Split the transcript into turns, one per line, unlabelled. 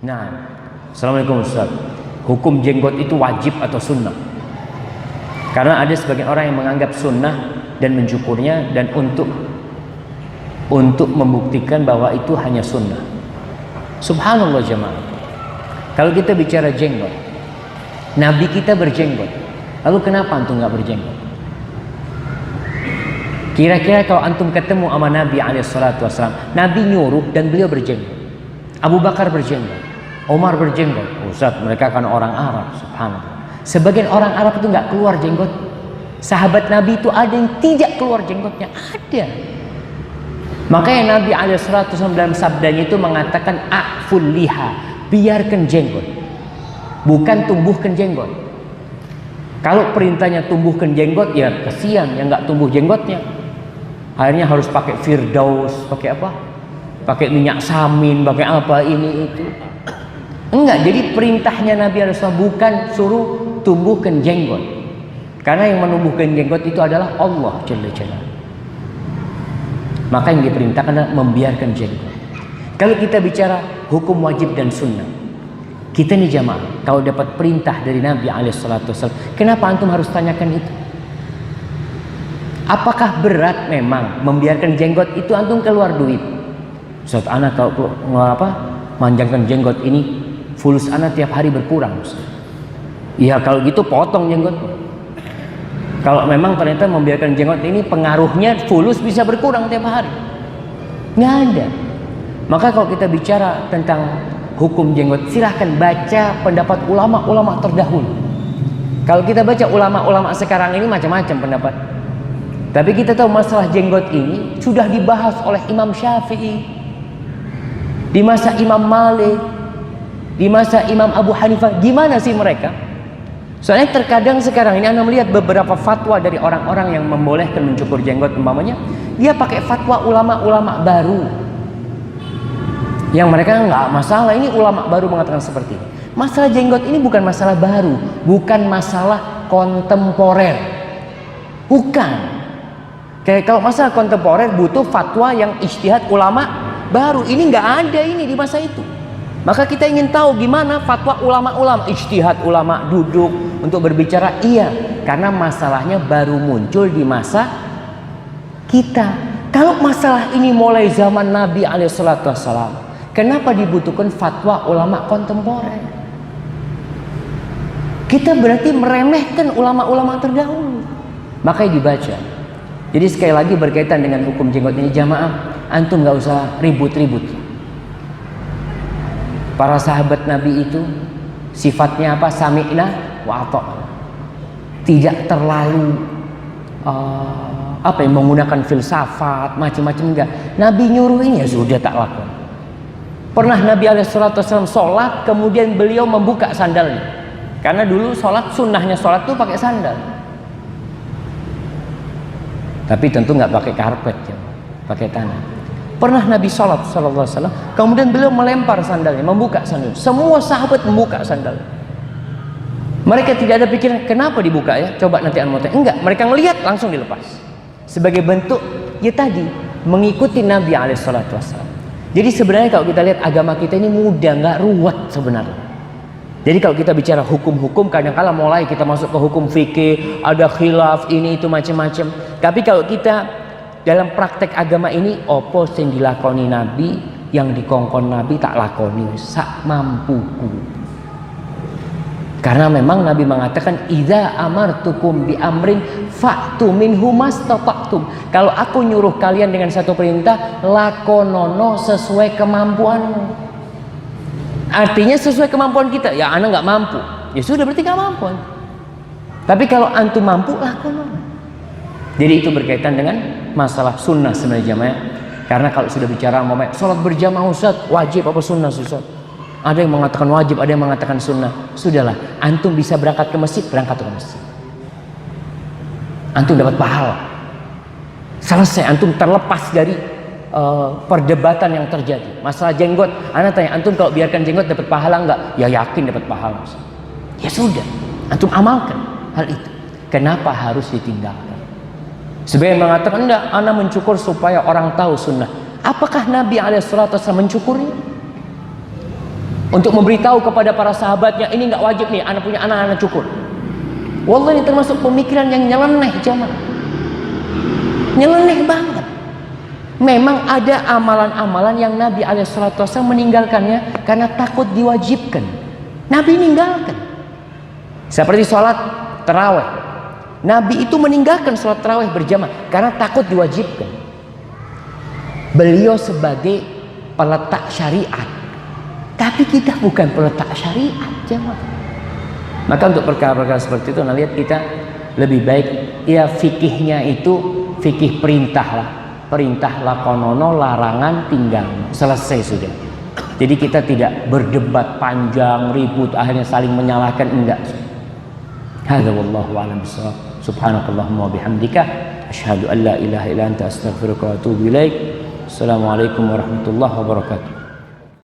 Nah, Assalamualaikum Ustaz. Hukum jenggot itu wajib atau sunnah? Karena ada sebagian orang yang menganggap sunnah dan mencukurnya, dan untuk membuktikan bahwa itu hanya sunnah. Subhanallah jemaah. Kalau kita bicara jenggot, Nabi kita berjenggot. Lalu kenapa antum nggak berjenggot? Kira-kira kalau antum ketemu sama Nabi alaihissalatu wassalam, Nabi nyuruh dan beliau berjenggot. Abu Bakar berjenggot, Omar berjenggot. Ustaz, mereka kan orang Arab. Subhanallah. Sebagian orang Arab itu nggak keluar jenggot. Sahabat Nabi itu ada yang tidak keluar jenggotnya, ada. Makanya Nabi alaihissalatu wassalam dalam sabdanya itu mengatakan a'ful liha, biarkan jenggot, bukan tumbuhkan jenggot. Kalau perintahnya tumbuhkan jenggot, ya kasihan yang nggak tumbuh jenggotnya. Akhirnya harus pakai firdaus, pakai apa? Pakai minyak samin, pakai apa ini itu. Enggak, jadi perintahnya Nabi alaihissalam bukan suruh tumbuhkan jenggot. Karena yang menumbuhkan jenggot itu adalah Allah Jalla Jalla. Maka yang diperintahkan adalah membiarkan jenggot. Kalau kita bicara hukum wajib dan sunnah, kita nih jamaah, kalau dapat perintah dari Nabi alaihissalatu wassalam, kenapa antum harus tanyakan itu? Apakah berat memang membiarkan jenggot itu antum keluar duit? Ustaz, anak kalau manjangkan jenggot ini, fulus anak tiap hari berkurang. Iya, kalau gitu potong jenggot. Kalau memang ternyata membiarkan jenggot ini pengaruhnya fulus bisa berkurang tiap hari, nggak ada. Maka kalau kita bicara tentang hukum jenggot, silahkan baca pendapat ulama-ulama terdahulu. Kalau kita baca ulama-ulama sekarang ini macam-macam pendapat, tapi kita tahu masalah jenggot ini sudah dibahas oleh Imam Syafi'i, di masa Imam Malik, di masa Imam Abu Hanifah. Gimana sih mereka? Soalnya terkadang sekarang ini Anda melihat beberapa fatwa dari orang-orang yang membolehkan mencukur jenggot, umpamanya dia pakai fatwa ulama-ulama baru yang mereka nggak masalah. Ini ulama baru mengatakan seperti ini. Masalah jenggot ini bukan masalah baru, bukan masalah kontemporer, bukan. Kayak kalau masalah kontemporer butuh fatwa yang ijtihad ulama baru. Ini nggak ada ini di masa itu. Maka kita ingin tahu gimana fatwa ulama-ulama, ijtihad ulama duduk untuk berbicara. Iya, karena masalahnya baru muncul di masa kita. Kalau masalah ini mulai zaman Nabi alaihissalatu wassalam, kenapa dibutuhkan fatwa ulama kontemporer? Kita berarti meremehkan ulama-ulama terdahulu. Makanya dibaca. Jadi sekali lagi berkaitan dengan hukum jenggot ini jamaah, antum nggak usah ribut-ribut. Para sahabat Nabi itu sifatnya apa? Sami'na wa ata'na. Tidak terlalu menggunakan filsafat macam-macam, enggak. Nabi nyuruh ini ya sudah tak lakukan. Pernah Nabi alaihissalatu wassalam sholat, kemudian beliau membuka sandalnya. Karena dulu sholat, sunnahnya sholat tuh pakai sandal. Tapi tentu nggak pakai karpet ya, pakai tanah. Pernah Nabi sholat sallallahu alaihi wasallam, kemudian beliau melempar sandalnya, membuka sandal. Semua sahabat membuka sandal. Mereka tidak ada pikiran kenapa dibuka ya, coba nanti anu tanya. Enggak, mereka melihat langsung dilepas. Sebagai bentuk ya tadi mengikuti Nabi alaihissalatu wassalam. Jadi sebenarnya kalau kita lihat agama kita ini mudah, nggak ruwet sebenarnya. Jadi kalau kita bicara hukum-hukum, kadang-kala mulai kita masuk ke hukum fikih, ada khilaf ini itu macam-macam. Tapi kalau kita dalam praktek agama ini, opo sing dilakoni Nabi, yang dikongkon Nabi tak lakoni sak mampuku. Karena memang Nabi mengatakan idza amartukum bi amrin fa'tu minhu mastata'tum. Kalau aku nyuruh kalian dengan satu perintah, lakonono sesuai kemampuanmu. Artinya sesuai kemampuan kita. Ya anak nggak mampu, ya sudah berarti nggak mampu. Tapi kalau antum mampu, lakonono. Jadi itu berkaitan dengan masalah sunnah sebenarnya jamaah. Karena kalau sudah bicara mau sholat berjamaah Ustaz, wajib apa sunnah Ustaz? Ada yang mengatakan wajib, ada yang mengatakan sunnah. Sudahlah, antum bisa berangkat ke masjid, berangkat ke masjid. Antum dapat pahala. Selesai, antum terlepas dari perdebatan yang terjadi. Masalah jenggot, anak tanya, antum kalau biarkan jenggot dapat pahala enggak? Ya yakin dapat pahala. Ya sudah, antum amalkan hal itu. Kenapa harus ditinggalkan? Sebagian mengatakan enggak, anak mencukur supaya orang tahu sunnah. Apakah Nabi alaihissalatu wassalam mencukurnya? untuk memberitahu kepada para sahabatnya, ini nggak wajib nih, anak punya anak cukur. Wallahi ini termasuk pemikiran yang nyeleneh jamaah. Nyeleneh banget. Memang ada amalan-amalan yang Nabi SAW meninggalkannya karena takut diwajibkan. Nabi meninggalkan. Seperti sholat tarawih. Nabi itu meninggalkan sholat tarawih berjamaah karena takut diwajibkan. Beliau sebagai peletak syariat, tapi kita bukan peletak syariat jamaah. Maka untuk perkara-perkara seperti itu, lihat kita lebih baik ya fikihnya itu fikih perintah lah. Perintah lakonono, larangan tinggal, selesai sudah. Jadi kita tidak berdebat panjang, ribut, akhirnya saling menyalahkan, enggak. Hadza wallahu a'lam bissawab. Subhanakallahumma wa bihamdika asyhadu an la ilaha illa anta astaghfiruka wa atubu ilaik. Assalamualaikum warahmatullahi wabarakatuh.